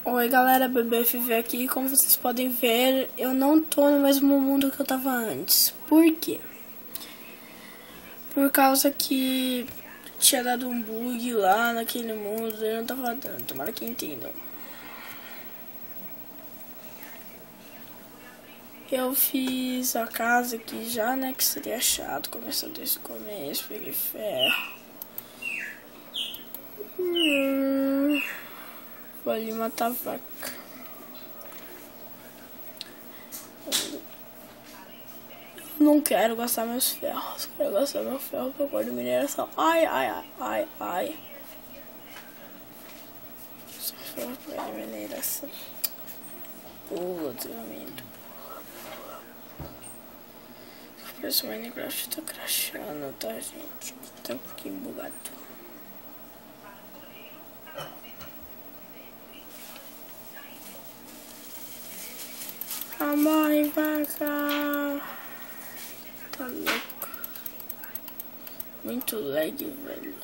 Oi galera, BBFV aqui. Como vocês podem ver, eu não tô no mesmo mundo que eu tava antes. Por quê? Por causa que tinha dado um bug lá naquele mundo, eu não tava dando, tomara que entendam. Eu fiz a casa aqui já, né, que seria chato, começando desse começo, peguei ferro. Vou ali matar a vaca. Não quero gastar meus ferros. Quero gastar meu ferro pra pôr de mineração. Ai, ai, ai, ai, ai. Só ferro pra mineração. Pula, treinamento. O preço do Minecraft tá crashando, tá, gente? Tá um pouquinho bugado. A mãe vaca. Tá louco. Muito lag, velho.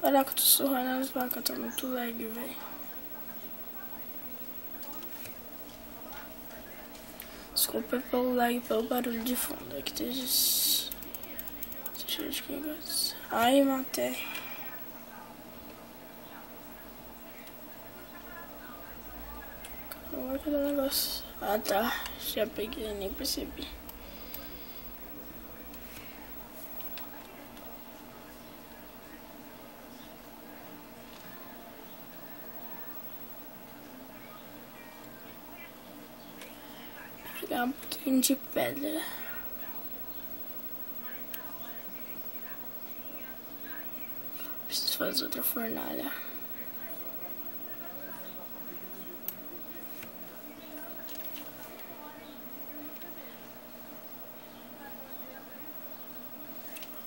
Caraca, eu tô surrando as vacas, tá muito lag, velho. Desculpa pelo lag, pelo barulho de fundo. Aqui tem gente que gosta. Ai, matei. Como é que é o negócio? Ah, tá. Já peguei, nem percebi. Vou pegar um pouquinho de pedra. Preciso fazer outra fornalha.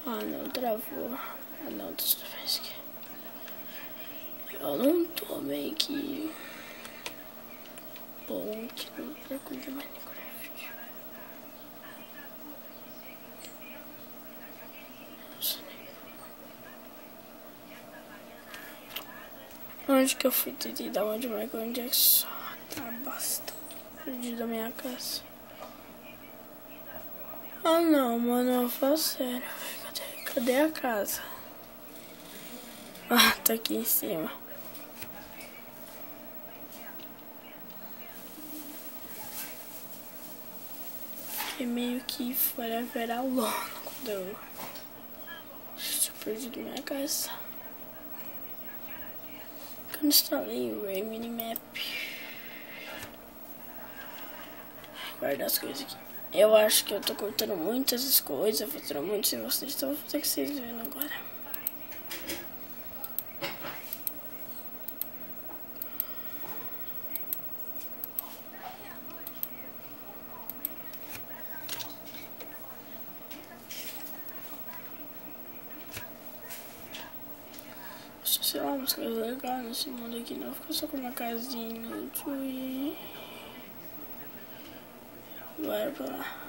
Ah, não, travou. Ah, não, deixa eu ver isso aqui. Eu não tô meio que bom que não procuro de Minecraft. Onde que eu fui tentar dar uma de Michael Jackson? Tá, basta. Perdi da minha casa. Ah, não, mano, fala sério. Cadê a casa? Ah, tá aqui em cima. É meio que forever alone quando eu tinha perdido minha casa. Quando instalei o Ray Minimap. Guardar as coisas aqui. Eu acho que eu tô cortando muitas coisas, fazendo muito sem vocês, então vou fazer que vocês vendo agora. Sei lá, umas coisas legais nesse mundo aqui, não fica só com uma casinha e bora pra lá.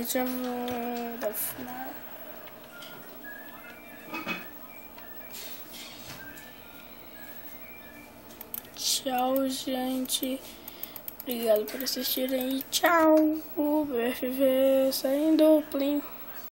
Já vou dar final. Tchau, gente. Obrigado por assistirem. Tchau. O BFV saindo, plim.